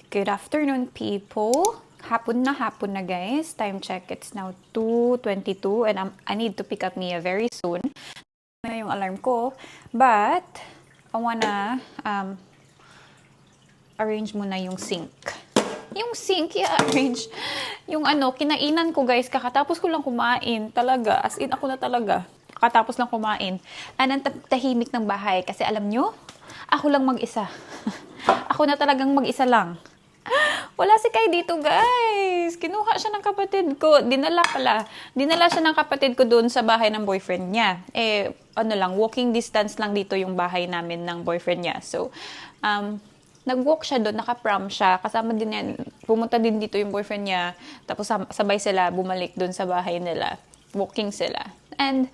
Good afternoon, people. Hapon na guys. Time check, it's now 2:22 and I need to pick up Mia very soon. Na yung alarm ko. But, I wanna arrange muna yung sink. Yung sink, i-arrange. Yung kinainan ko guys, kakatapos ko lang kumain. Talaga, as in ako na talaga. Kakatapos lang kumain. And ang tahimik ng bahay. Kasi alam nyo, ako lang mag-isa. Ako na talagang mag-isa lang. Wala si Kai dito, guys. Kinuha siya ng kapatid ko. Dinala siya ng kapatid ko doon sa bahay ng boyfriend niya. Walking distance lang dito yung bahay namin ng boyfriend niya. So, nag-walk siya doon, naka-prom siya. Kasama din yan, pumunta din dito yung boyfriend niya. Tapos sabay sila bumalik doon sa bahay nila. Walking sila. And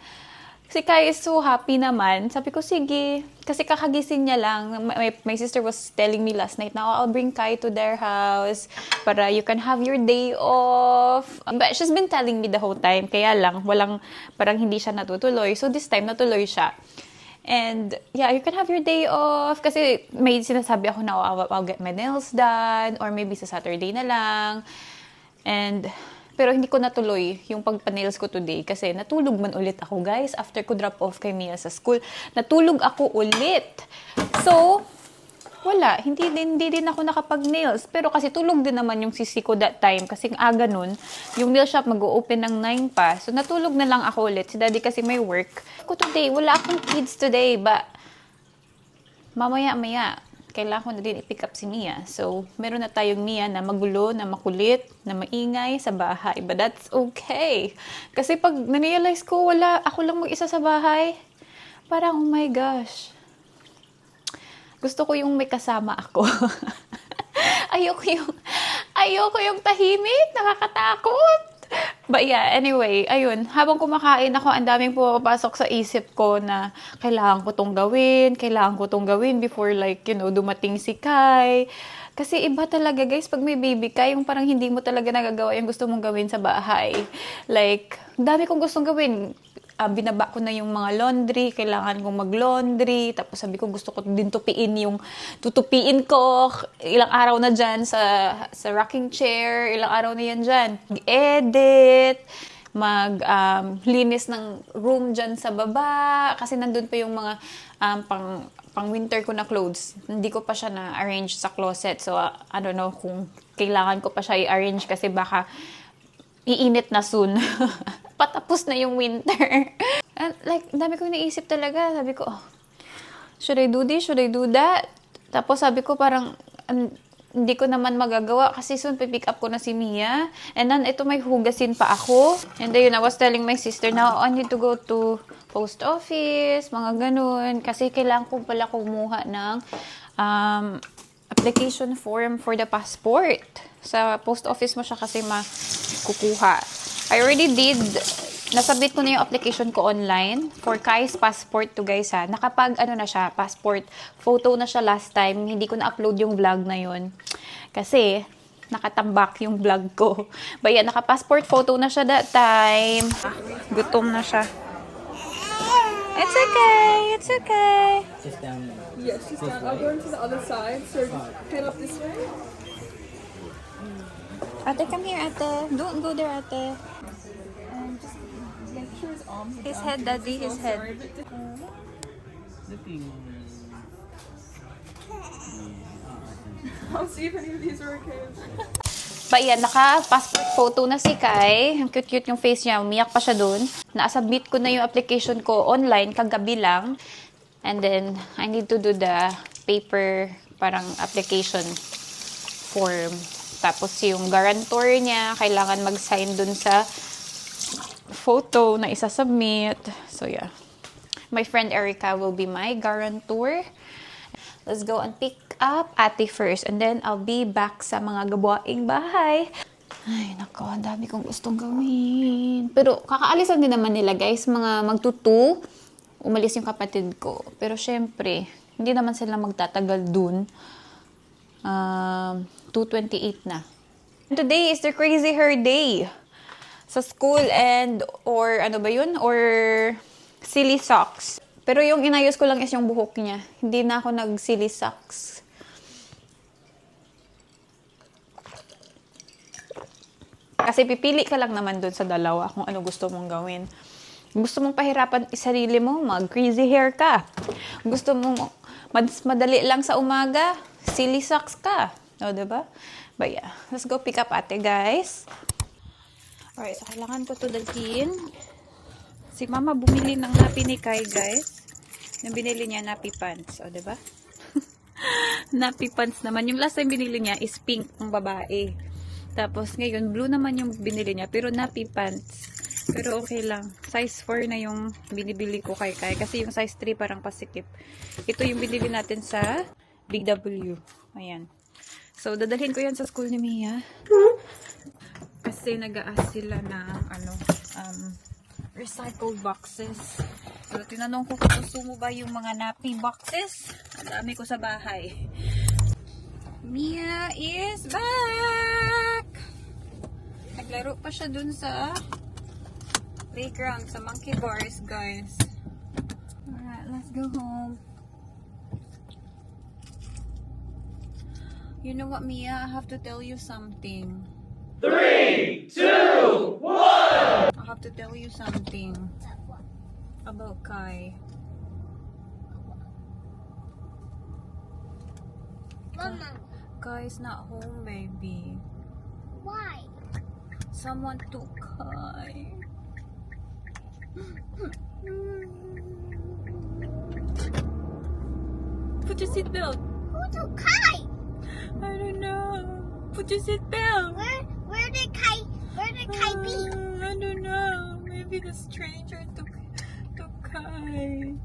si Kai is so happy naman. Sabi ko, sige. Kasi kakagising niya lang. My sister was telling me last night na, I'll bring Kai to their house para you can have your day off. But she's been telling me the whole time. Kaya lang, parang hindi siya natutuloy. So this time, natuloy siya. And yeah, you can have your day off. Kasi may sinasabi ako na, I'll get my nails done. Or maybe sa Saturday na lang. Pero hindi ko natuloy yung pagpa-nails ko today kasi natulog man ulit ako, guys. After ko drop off kay Mia sa school, natulog ako ulit. So, wala. Hindi din ako nakapag-nails. Pero kasi tulog din naman yung sisi ko that time kasi aga nun, yung nail shop mag-o-open ng 9 pa. So, natulog na lang ako ulit. Si daddy kasi may work. Ako today, wala akong kids today, but mamaya-maya, kailangan ko na din i-pick up si Mia. So, meron na tayong Mia na magulo, na makulit, na maingay sa bahay. But that's okay. Kasi pag na-realize ko, ako lang mag-isa sa bahay, parang, oh my gosh. Gusto ko yung may kasama ako. ayoko yung tahimik, nakakatakot. But yeah, anyway, ayun, habang kumakain ako, ang daming pumapasok sa isip ko na kailangan ko tong gawin before dumating si Kai. Kasi iba talaga guys, pag may baby ka, yung parang hindi mo talaga nagagawa yung gusto mong gawin sa bahay. Dami kong gustong gawin. Binaba ko na yung mga laundry, kailangan kong mag-laundry, tapos sabi ko gusto ko din tutupiin ko, ilang araw na dyan sa rocking chair, ilang araw na yan dyan, edit, linis ng room dyan sa baba, kasi nandun pa yung mga pang winter ko na clothes, hindi ko pa siya na-arrange sa closet, so I don't know kung kailangan ko pa siya i-arrange kasi baka iinit na soon. Patapos na yung winter. And dami kong naisip talaga. Sabi ko, should I do this? Should I do that? Tapos sabi ko parang, hindi ko naman magagawa kasi soon pick up ko na si Mia. And then, ito may hugasin pa ako. And then, I was telling my sister, now I need to go to post office, mga ganun. Kasi kailangan ko pala kumuha ng application form for the passport. Sa post office mo siya kasi makukuha. I already did, nasubmit ko na yung application ko online for Kai's passport to guys ha. Na siya, passport photo na siya last time. Hindi ko na-upload yung vlog na yun. Kasi, nakatambak yung vlog ko. But yeah, naka-passport photo na siya that time. Gutom na siya. It's okay, it's okay. Just down there. Yes, she's down. I'll go into the other side. So head up this way. Ate, come here, ate. Don't go there, ate. Just make sure his arms are His down. head, daddy, his head. Sorry, but Looking. I'll see if any of these are okay. But yeah, naka-passport photo na si Kai. Ang cute-cute yung face niya. Umiyak pa siya dun. Na-submit ko na yung application ko online kagabi lang. And then, I need to do the paper parang application form. Tapos yung guarantor niya, kailangan mag-sign dun sa photo na isa-submit. So yeah. My friend Erica will be my guarantor. Let's go and pick up Ate first. And then I'll be back sa mga gawaing bahay. Ay, nako, ang dami kong gustong gawin. Pero kakaalisan din naman nila guys, mga magtutu. Umalis yung kapatid ko. Pero syempre, hindi naman sila magtatagal dun. 2:28 na. Today is the crazy her day. Sa school or silly socks. Pero yung inayos ko lang is yung buhok niya. Hindi na ako nag silly socks. Kasi pipili ka lang naman dun sa dalawa kung ano gusto mong gawin. Gusto mong pahirapan sarili mo, mag-crazy hair ka. Gusto mong madali lang sa umaga, silly socks ka. O, diba? But yeah, let's go pick up ate, guys. Alright, so kailangan ko to dalhin. Si mama bumili ng napi ni Kai, guys. Yung binili niya, napi pants. O, diba? Napi pants naman. Yung last time binili niya is pink ng babae. Tapos ngayon, blue naman yung binili niya. Pero napi pants. Pero okay lang. Size 4 na yung binibili ko kay Kai. Kasi yung size 3 parang pasikip. Ito yung binili natin sa Big W. Ayan. So, dadalhin ko yan sa school ni Mia. Kasi nag-aas sila ng recycled boxes. So, tinanong ko kung gusto mo ba yung mga nappy boxes. Ang dami ko sa bahay. Mia is back! Naglaro pa siya dun sa playground, sa monkey bars, guys. Alright, let's go home. You know what, Mia? I have to tell you something. 3, 2, 1! I have to tell you something about Kai. Mama, Kai's not home, baby. why? Someone took Kai. Put your seatbelt. Who took Kai? I don't know. Put your seatbelt. Where did Kai be? I don't know. Maybe the stranger took Kai.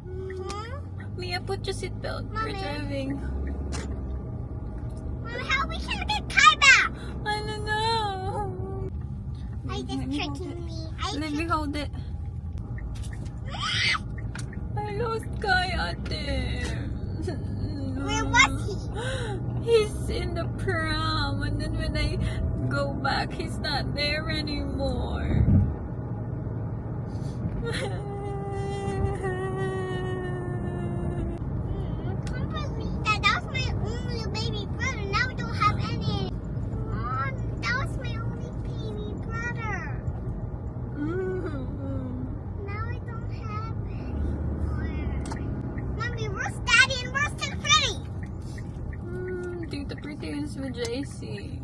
Hmm? Mia, put your seatbelt. We're Mommy. driving. Mama, how we can get Kai back? I don't know. Are you Let just me hold tricking it. me? Let me hold it. I lost Kai out there. Where was he? He's in the prom, and then when I go back, he's not there anymore. Can't believe that. That was my only baby brother. Now we don't have any. Oh, that was my only baby brother. Now I don't have any. Mommy, where's Daddy and where's Tita Pretty? Tita Pretty is with JC.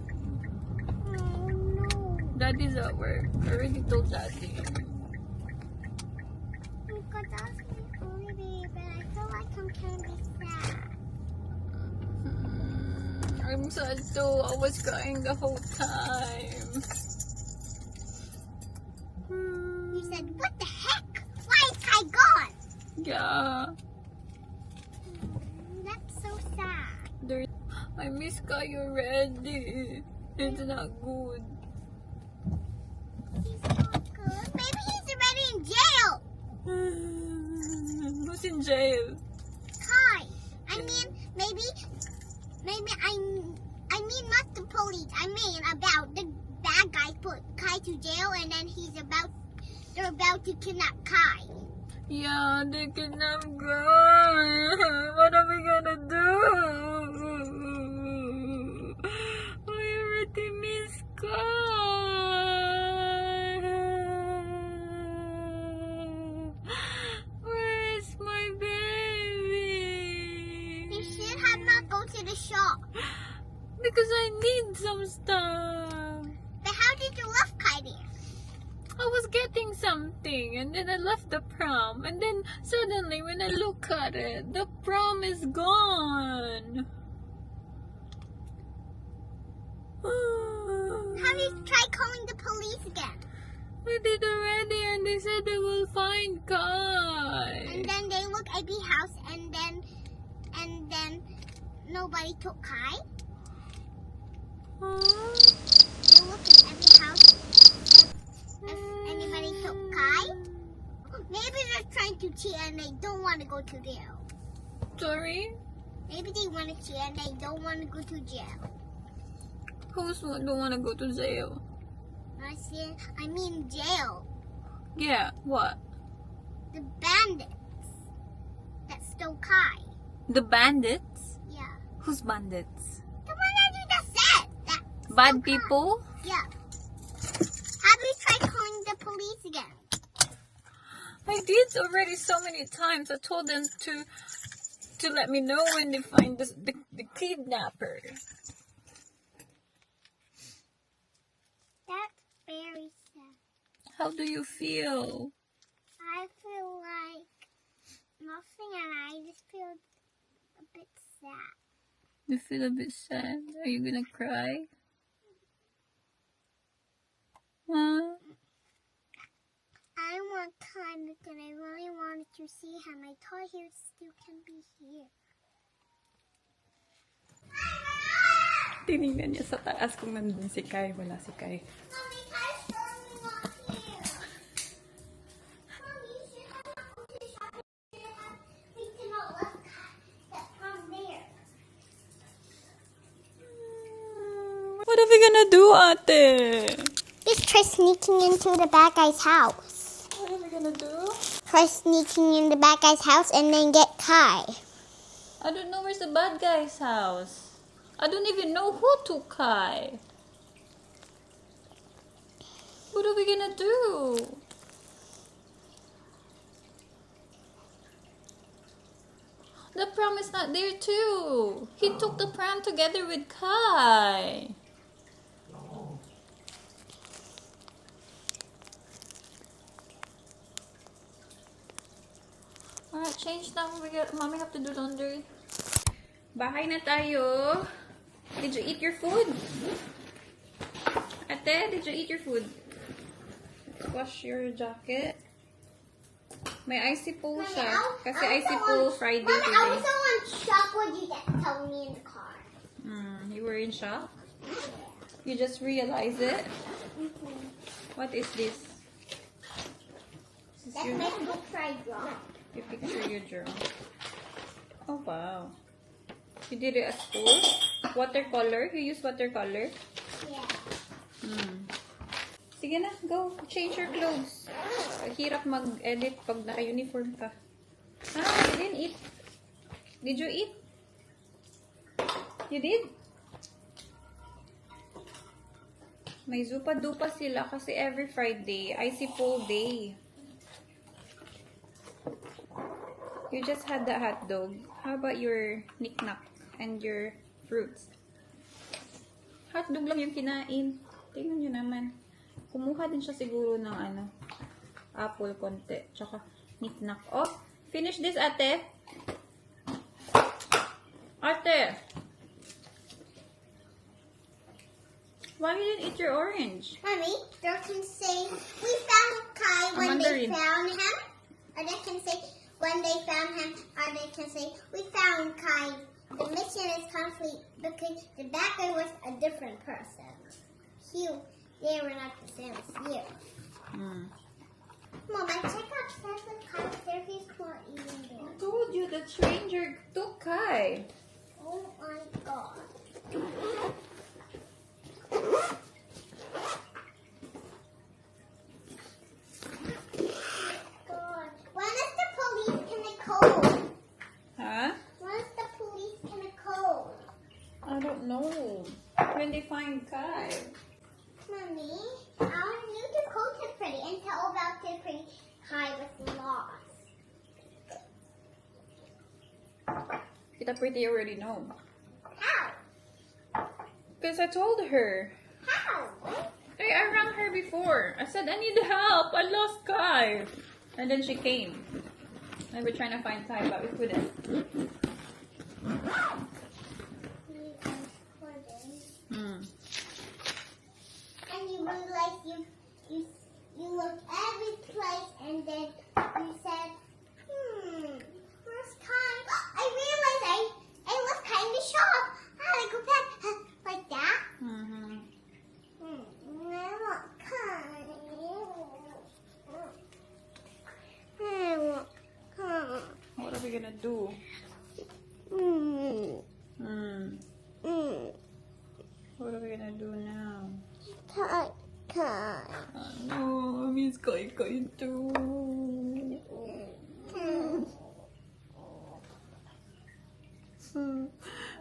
Oh no. Daddy's at work. I already told Daddy. Because that's my only baby, but I feel like I'm kind of sad. I'm sad too. I was crying the whole time. You said, what the heck? Why is Kai gone? Yeah. That's so sad. I miss Kai already. It's not good. He's not good. Maybe he's already in jail. Who's in jail? Kai. I mean, maybe I mean not the police. I mean about the bad guys put Kai to jail and then they're about to kidnap Kai. Yeah, they kidnapped Kai. What are we gonna do? I already miss Kai. Where is my baby? You should have not go to the shop. Because I need some stuff. But how did you left Kai there? I was getting something and then I left the prom and then suddenly when I look at it, the prom is gone. How did you try calling the police again? I did already and they said they will find Kai. And then they look at the house and then nobody took Kai. They look at every house if anybody took Kai. Maybe they're trying to cheat and they don't want to go to jail. Sorry? Maybe they want to cheat and they don't want to go to jail. Who's don't want to go to jail? I mean jail. Yeah, what? The bandits that stole Kai. The bandits? Yeah. Who's bandits? The one that you just said. That Bad people? Yeah. Have you tried calling the police again? I did already so many times. I told them to let me know when they find the kidnapper. That's very sad. How do you feel? I feel like nothing, and I just feel a bit sad. You feel a bit sad? Are you gonna cry? Huh? I want time because I really wanted to see him. I thought he still can be here. Tinignan niya sa taas kung nandun si Kai. Wala si Kai. Mommy, Kai's still not here. Mommy, you should have gone to the shop. We cannot let Kai from there. What are we gonna do, ate? Let's try sneaking into the bad guy's house. What are we gonna do? Try sneaking in the bad guy's house and then get Kai. I don't know where's the bad guy's house. I don't even know who took Kai. What are we gonna do? The pram is not there too. He took the pram together with Kai. Alright, change now. Mommy have to do laundry. Bahay na tayo. Did you eat your food? Ate, did you eat your food? Let's wash your jacket. May icy pool siya. Kasi icy pool Friday Mommy, I today. was so in shock when you just told me in the car. You were in shock? You just realized it? What is this? This is That's your, my picture I draw. your picture you drew. Oh, wow. You did it at school? Watercolor? You use watercolor? Yeah. Sige na, go. Change your clothes. Hirap mag-edit pag naka-uniform ka. Ah, you didn't eat. Did you eat? You did? May zupa-dupa sila kasi every Friday, icy pool day. You just had the hot dog. How about your knick-knack and your fruits? Hotdog lang yung kinain. Tingnan nyo naman. Kumuha din siya siguro ng apple konti. Tsaka knick-knack. Oh, finish this, ate. Ate! Why you didn't eat your orange? Mommy, they can say, we found Kai when they mandarin. found him. Or they can say, when they found him. Or they can say, we found Kai. The mission is complete because the bad guy was a different person. They were not the same as you. Mom, I checked upstairs with Kai. He's not even there. I told you the stranger took Kai. Oh my god. God. When is the police gonna call? Huh? When is the police gonna call? I don't know. When they find Kai. Mommy, I knew to call Tiffany and tell about Tiffany Kai was lost. Kita Pretty already know. How? Because I told her. How? I rang her before. I said, I need help. I lost Kai. And then she came. And we're trying to find Kai, but we couldn't. And you realized you looked every place and then you said, where's Kai? I realized I was kind of shocked. I had to go back like that. I want Kai. I want Kai. What are we gonna do? What are we gonna do now? Kai. Kai. No, I miss Kai too.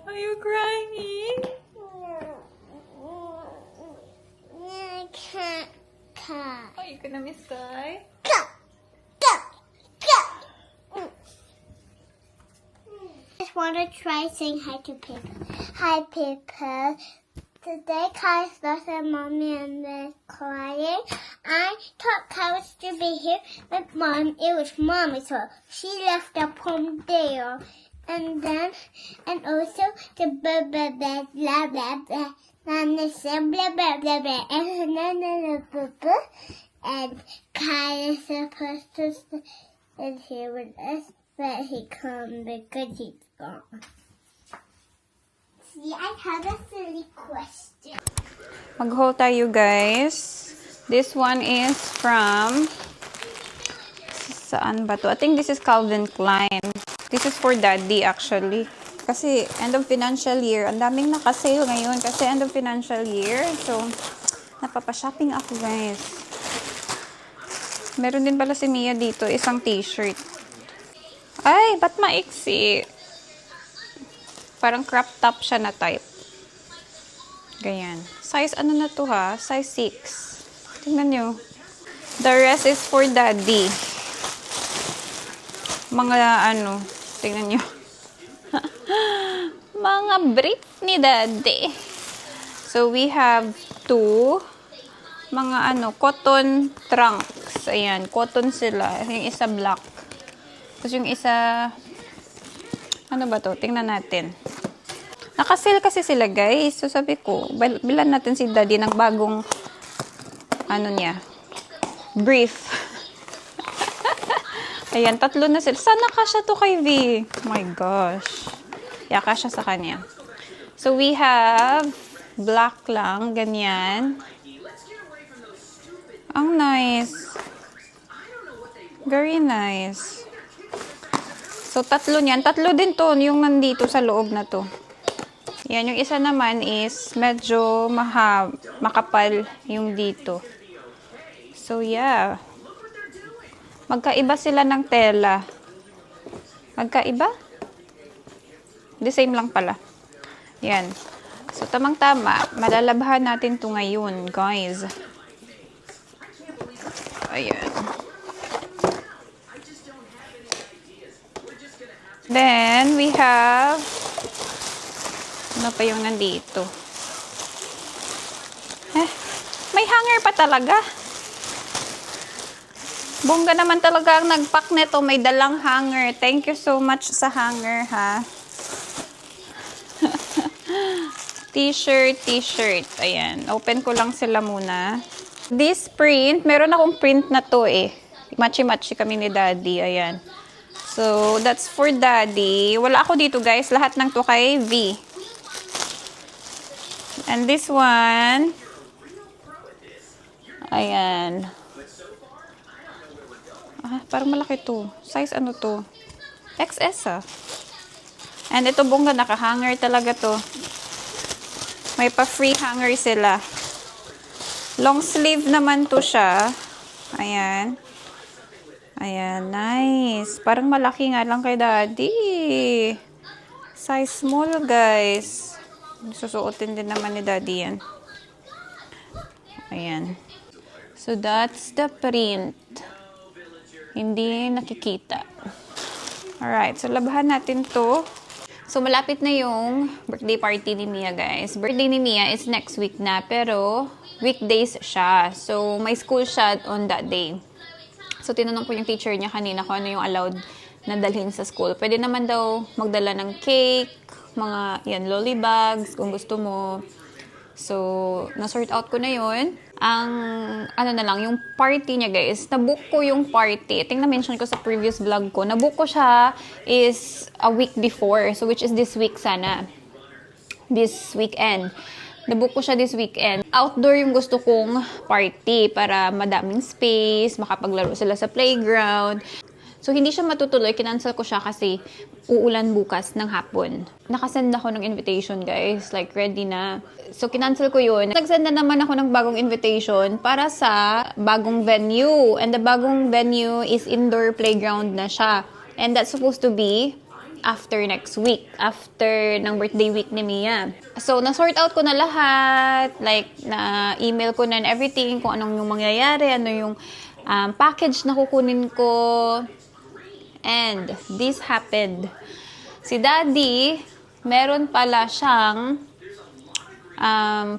Are you crying? Kinamiss kay? Go! Go! Go! Just want to try saying hi to people. Hi, people. Today, Kai lost her mommy and they're crying. I thought Kai was to be here, but Mom, it was Mommy's fault. She left the home there. And then, and also the blah, blah, blah, blah, blah, blah. And the blah, blah, blah, blah, and then blah, blah, blah. And Kai is supposed to stay here with us, but he can't because he's gone. See, I have a silly question. Mag-haul tayo, guys. This one is from... Saan ba to? I think this is Calvin Klein. This is for Daddy, actually. Kasi end of financial year. Ang daming naka-sale ngayon kasi end of financial year. So, napapa-shopping ako, guys. Meron din pala si Mia dito, isang t-shirt. Ay, ba't maiksi? Parang crop top siya na type. Ganyan. Size ano na to ha? Size 6. Tingnan nyo. The rest is for Daddy. Mga ano, tingnan nyo. Mga brief ni Daddy. So, we have 2 mga ano, cotton trunks. Ayan, cotton sila. Yung isa black. Tapos yung isa, ano ba to? Tingnan natin. Naka-sale kasi sila, guys. So, sabi ko, bilan natin si Daddy ng bagong, ano niya, brief. Ayan, 3 na sila. Sana kasya to kay V. Oh my gosh. Yeah, kasya sa kanya. So, we have black lang, ganyan. Ang nice. Very nice. So, 3 niyan. 3 din to, yung nandito sa loob na to. Yan, yung isa naman is medyo makapal yung dito. So, yeah. Magkaiba sila ng tela. Magkaiba? The same lang pala. Yan. So, tamang-tama. Malalabhan natin to ngayon, guys. Ayan. Then, we have... Ano pa yung nandito? May hanger pa talaga. Bongga naman talaga ang nag-pack nito. May dalang hanger. Thank you so much sa hanger, ha? T-shirt. Ayan. Open ko lang sila muna. This print, meron akong print na to eh. Matchy-matchy kami ni Daddy. Ayan. So, that's for Daddy. Wala ako dito, guys. Lahat ng to kay V. And this one, ayan. Parang malaki to. Size ano to? XS ah. And ito bongga, naka-hanger talaga to. May pa-free hanger sila. Long sleeve naman to siya. Ayan. Ayan, nice. Parang malaki nga lang kay Daddy. Size small, guys. Susuotin din naman ni Daddy yan. Ayan. So, that's the print. Hindi nakikita. Alright. So, labahan natin to. So, malapit na yung birthday party ni Mia, guys. Birthday ni Mia is next week na. Pero, weekdays siya. So, may school siya on that day. So, tinanong ko yung teacher niya kanina kung ano yung allowed na dalhin sa school. Pwede naman daw magdala ng cake, mga yan, lolly bags, kung gusto mo. So, na-sort out ko na yun. Ang, ano na lang, yung party niya, guys, nabook ko yung party. I think na-mention ko sa previous vlog ko. Nabook ko siya is a week before. So, which is this week sana. This weekend. Nabook ko siya this weekend. Outdoor yung gusto kong party para madaming space, makapaglaro sila sa playground. So, hindi siya matutuloy. Kinancel ko siya kasi uulan bukas ng hapon. Nakasend ako ng invitation, guys. Like, ready na. So, kinancel ko yun. Nagsend na naman ako ng bagong invitation para sa bagong venue. And the bagong venue is indoor playground na siya. And that's supposed to be after next week. After ng birthday week ni Mia. So, na-sort out ko na lahat. Like, na-email ko na and everything. Kung anong yung mangyayari, ano yung package na kukunin ko. And this happened. Si Daddy, meron pala siyang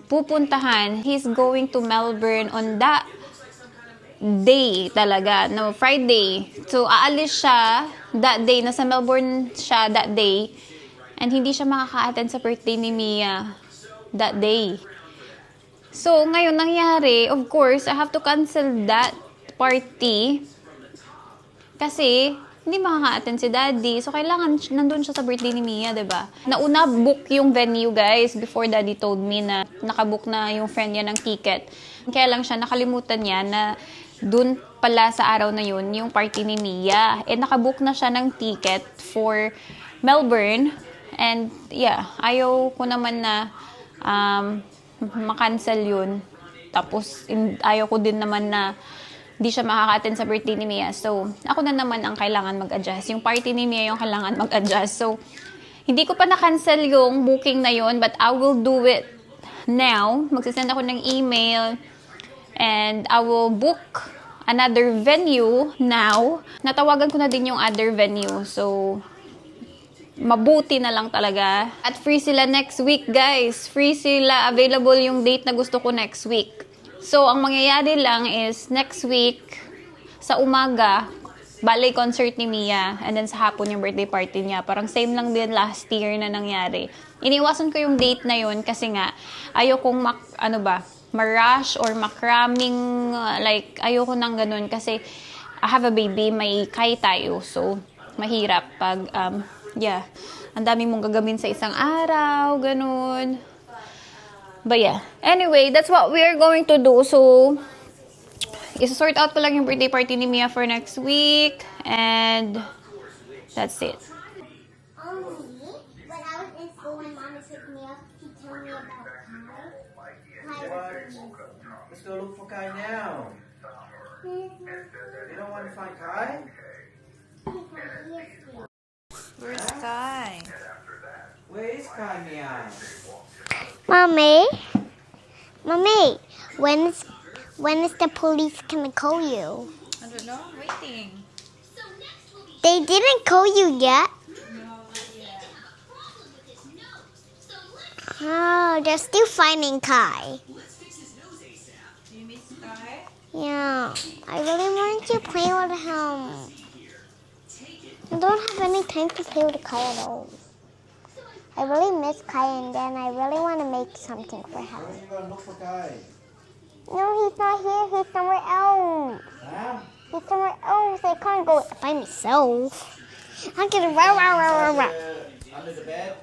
pupuntahan. He's going to Melbourne on that day talaga. No, Friday. So, aalis siya that day. Nasa Melbourne siya that day. And hindi siya makaka-attend sa birthday ni Mia that day. So, ngayon nangyari, of course, I have to cancel that party. Kasi, hindi makaka-attend si Daddy. So, kailangan nandun siya sa birthday ni Mia, diba? Nauna, book yung venue, guys, before Daddy told me na nakabook na yung friend niya ng ticket. Kaya lang siya, nakalimutan niya na dun pala sa araw na yun, yung party ni Mia. Nakabook na siya ng ticket for Melbourne. And, yeah, ayaw ko naman na makancel yun. Tapos, ayaw ko din naman na di siya makaka-attend sa birthday ni Mia. So, ako na naman ang kailangan mag-adjust. Yung party ni Mia yung kailangan mag-adjust. So, hindi ko pa na-cancel yung booking na yun, but I will do it now. Magsisend ako ng email and I will book another venue now. Natawagan ko na din yung other venue. So, mabuti na lang talaga. At free sila next week, guys. Free sila. Available yung date na gusto ko next week. So, ang mangyayari lang is next week, sa umaga, ballet concert ni Mia. And then sa hapon yung birthday party niya. Parang same lang din last year na nangyari. Iniwasan ko yung date na yun kasi nga, ayokong ma-rush or makraming, ayoko nang ganun kasi I have a baby, may kay tayo. So, mahirap pag, ang dami mong gagawin sa isang araw, ganun. But yeah, anyway, that's what we are going to do. So, isa-sort out ko lang yung birthday party ni Mia for next week. And, that's it. Only when I was in school, when Mama picked me up, she told me about Kai. Let's go look for Kai now. You don't want to find Kai? Where's Kai? Where is Kai, Mia? Mommy, when is the police gonna call you? I don't know, waiting. They didn't call you yet. Oh, they're still finding Kai. You miss Kai? Yeah, I really want to play with him. I don't have any time to play with Kai at all. I really miss Kai, and then I really want to make something for him. Where are you going to look for Kai? No, he's not here. He's somewhere else. Huh? He's somewhere else. I can't go by myself. I'm gonna run. Under the bed?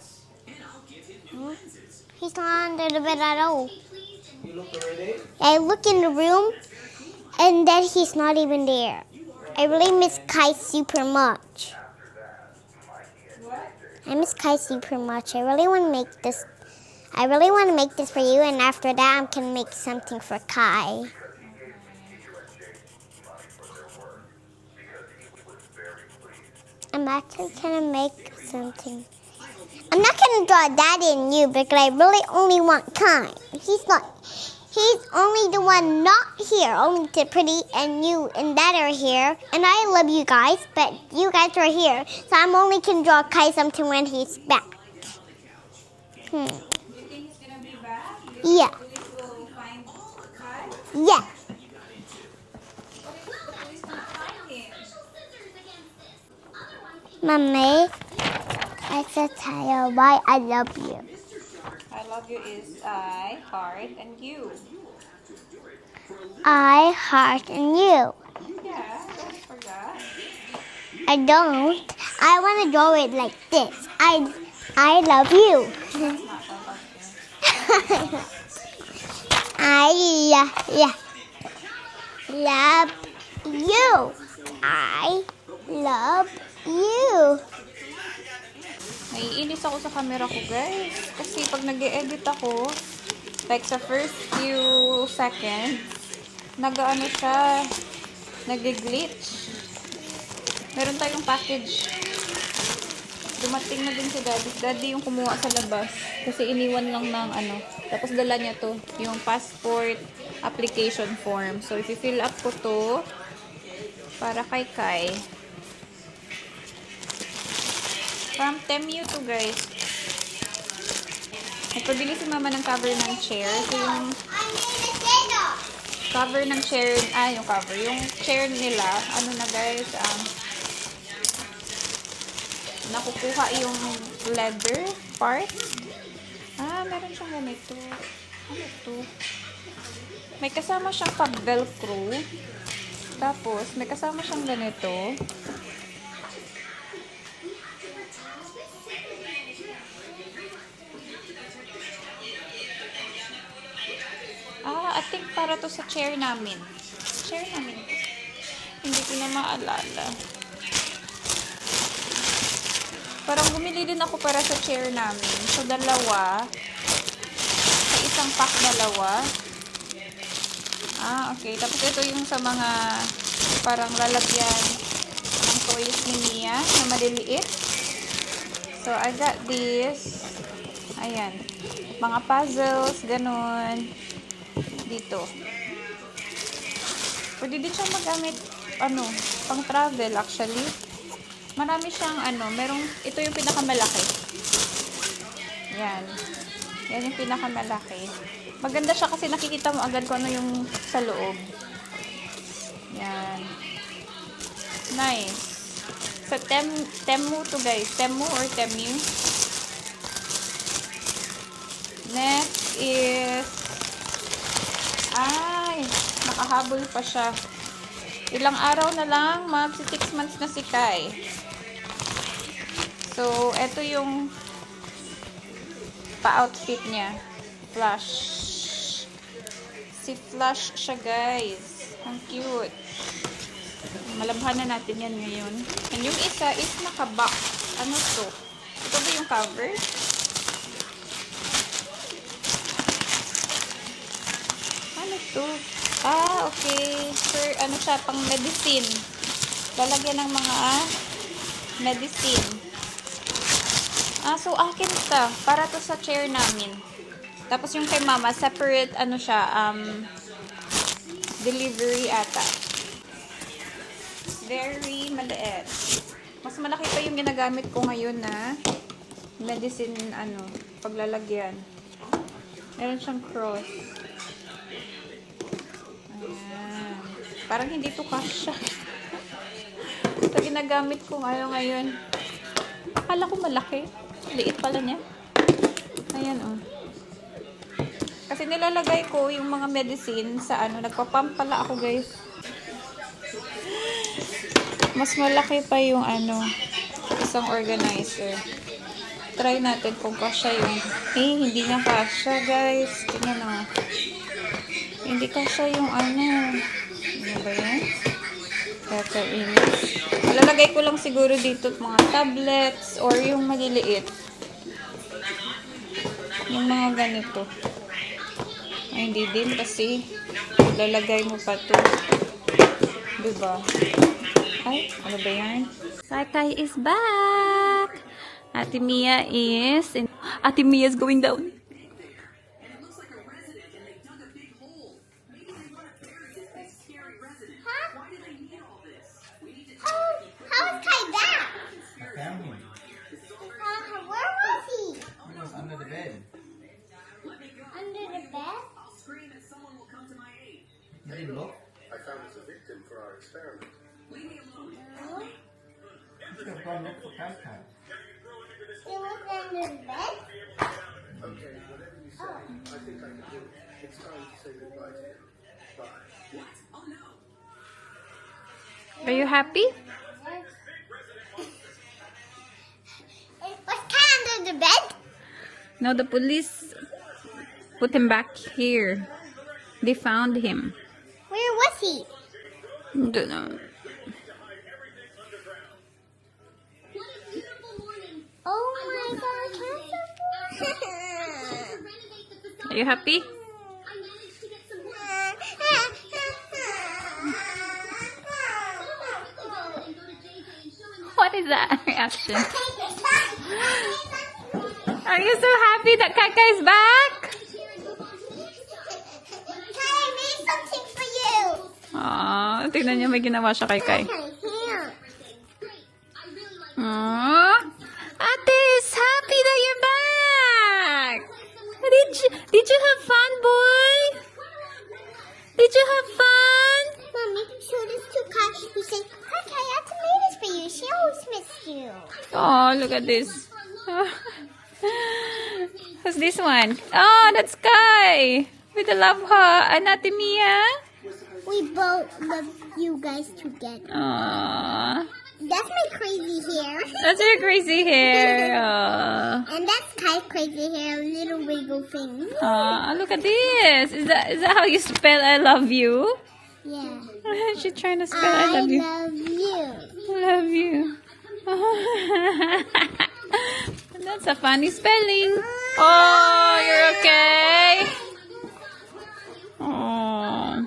He's not under the bed at all. You look already? I look in the room, and then he's not even there. I really miss Kai super much. I miss Kai super much. I really want to make this. I really want to make this for you, and after that, I can make something for Kai. I'm actually gonna make something. I'm not gonna draw Daddy and you because I really only want Kai. He's only the one not here. Only the Pretty and you and Dad are here. And I love you guys, but you guys are here. So I'm only can draw Kai something when he's back. Do you think he's gonna be back? Yeah. Police will find Kai? Yeah. Police not find him. Mommy, I said tell you why I love you. I love you is I, heart, and you. I heart and you. Yeah, don't forget. I don't. I want to draw it like this. I love you. I love you. I love you. Naiinis ako sa camera ko, guys. Kasi pag nag-e-edit ako, like sa first few seconds, nag-ano siya, nag-glitch. Meron tayong package. Dumating na din si Daddy. Daddy yung kumuha sa labas. Kasi iniwan lang ng ano. Tapos dala niya to, yung passport application form. So, if you fill up ko to, Para kay Kai. From Temu to, guys. Nagpabili si mama ng cover ng chair. So, yung I made a dinner. cover ng chair, yung chair nila, ano na guys, nakukuha yung leather part. Meron siyang ganito. Ano to? May kasama siyang pag-velcro. Tapos, may kasama siyang ganito. I think para to sa chair namin. Chair namin. Hindi ko na maalala. Parang bumili din ako para sa chair namin. So, dalawa. Sa isang pack, dalawa. Okay. Tapos ito yung sa mga parang lalagyan ng toys ni Mia na maliliit. So, I got this. Ayan. Mga puzzles, ganun. Dito. Pwede din siyang magamit, pang travel actually. Marami siyang, ito yung pinakamalaki. Yan. Yan yung pinakamalaki. Maganda siya kasi nakikita mo agad kung ano yung sa loob. Yan. Nice. Sa Temu to, guys. Temu or Temu. Next is nakahabol pa siya. Ilang araw na lang, magsi 6 months na si Kai. So, ito yung pa-outfit niya. Flush. Si Flush siya, guys. Ang cute. Malabhan na natin yan ngayon. And yung isa is naka-box. Ano to? Ito ba yung cover? Ano to? Okay. Sir, siya, pang medicine. Lalagyan ng mga medicine. So, akin ito. Para to sa chair namin. Tapos yung kay mama, separate, delivery ata. Very maliit. Mas malaki pa yung ginagamit ko ngayon na medicine, paglalagyan. Meron siyang cross. Ayan. Parang hindi to kasha. Ito ginagamit ko ngayon. Akala ko malaki. Liit pala niya. Ayan, Kasi nilalagay ko yung mga medicine sa nagpapump pala ako, guys. Mas malaki pa yung isang organizer. Try natin kung kasya yung hindi na kasya, guys. Tingnan na. Hindi kasya yung ano ba yan? Kakainis. Malalagay ko lang siguro dito mga tablets or yung maliliit. Yung mga ganito. Ay, hindi din kasi lalagay mo pa to. Diba? Ay, ano ba yan? Kai is back! Ate Mia is going down. How is Kai back? I found him. Where was he? He was under the bed. Under the bed? You didn't look? I found as a victim for our experiment. No. You should have gone look for Kai. It was under the bed? Okay, whatever you say, I think I can do it. It's time to say goodbye to him. Bye. Are you happy? Was Kai under the bed? No, the police put him back here. They found him. Where was he? Don't know. Oh my gosh, Are you happy? What is that reaction? Are you so happy that Kaka is back? I made something for you. Tingnan niyo, may ginawa siya kay Kai. Here. Atis, happy that you're back! Did you have fun, boy? Did you have fun? Mommy, show this to Kai. You say, hi, Kai, I have tomatoes for you. She always missed you. Oh, look at this. Who's this one? Oh, that's Kai. With the love heart. Ate Mia. We both love you guys together. Aww. That's my crazy hair. That's your crazy hair. Aww. And that's Kai's crazy hair, little wiggle thing. Aww, look at this. Is that how you spell I love you? Yeah. She's trying to spell I love you. love you. Love you. That's a funny spelling. Oh, you're okay? Oh.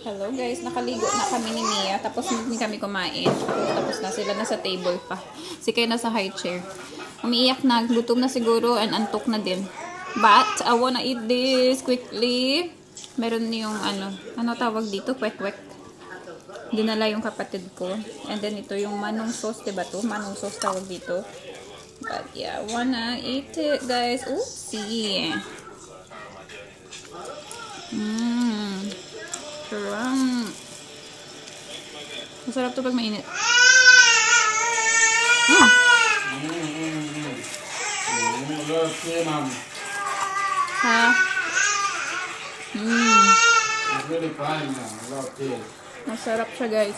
Hello guys, nakaligo na kami ni Mia. Tapos hindi kami kumain. Tapos na sila nasa table pa. Si Kay nasa high chair. Umiiyak na, gutom na siguro and antok na din. But I wanna eat this quickly. Meron yung ano tawag dito? Kwek-kwek. Dinala yung kapatid ko. And then ito yung manong sauce, diba to? Manong sauce tawag dito. But yeah, I wanna eat it guys. Oopsie. Masarap to pag mainit. Ha? Masarap siya guys.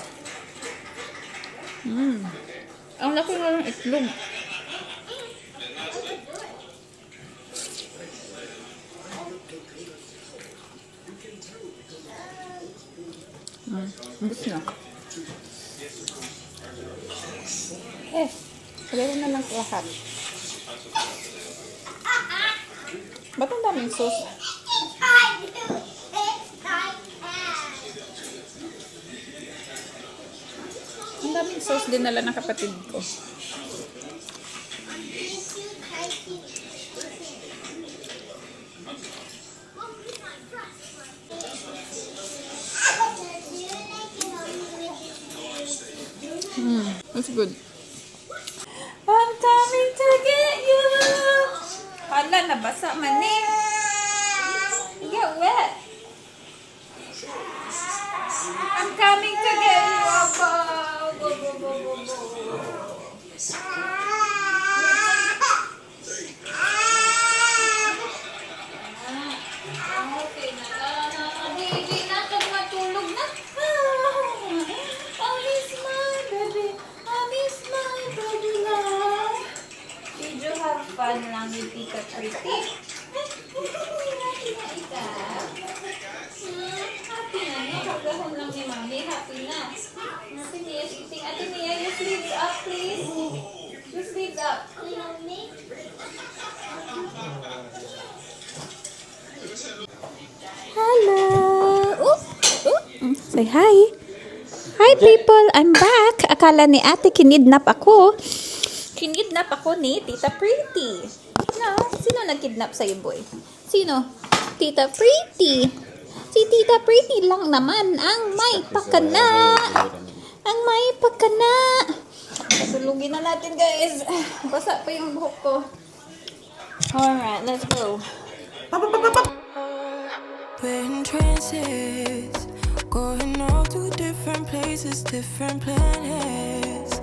Ang laki nga ng itlog. Gusto na. Lagay ko na lang lahat. Ba't ang daming sauce? Ang daming sauce dinala ng kapatid ko. That's good. I'm coming to get you. Hala, nabasa man eh. You get wet. I'm coming to get you, Papa. Go, go, go, go, go. Okay na. Baby, nakag matulog na. I miss my baby. I miss my baby love. Did you have fun lang with Tita Pretty? Happy na ika. Happy na, no? Pagdahon lang ni Mami. Happy na. Ate Mia, eating. Ate Mia, your sleeves up, please. Your sleeves up. Hello. Say hi. Hi people, I'm back. Akala ni ate kinidnap ako. Kinidnap ako ni Tita Pretty. No, sino nagkidnap sa'yo, boy? Sino? Tita Pretty. Si Tita Pretty lang naman ang may pakana. Ang may pakana. Pasulugin na natin, guys. Basa pa yung buhok ko. Alright, let's go. We're in trances, going all to different places, different planets.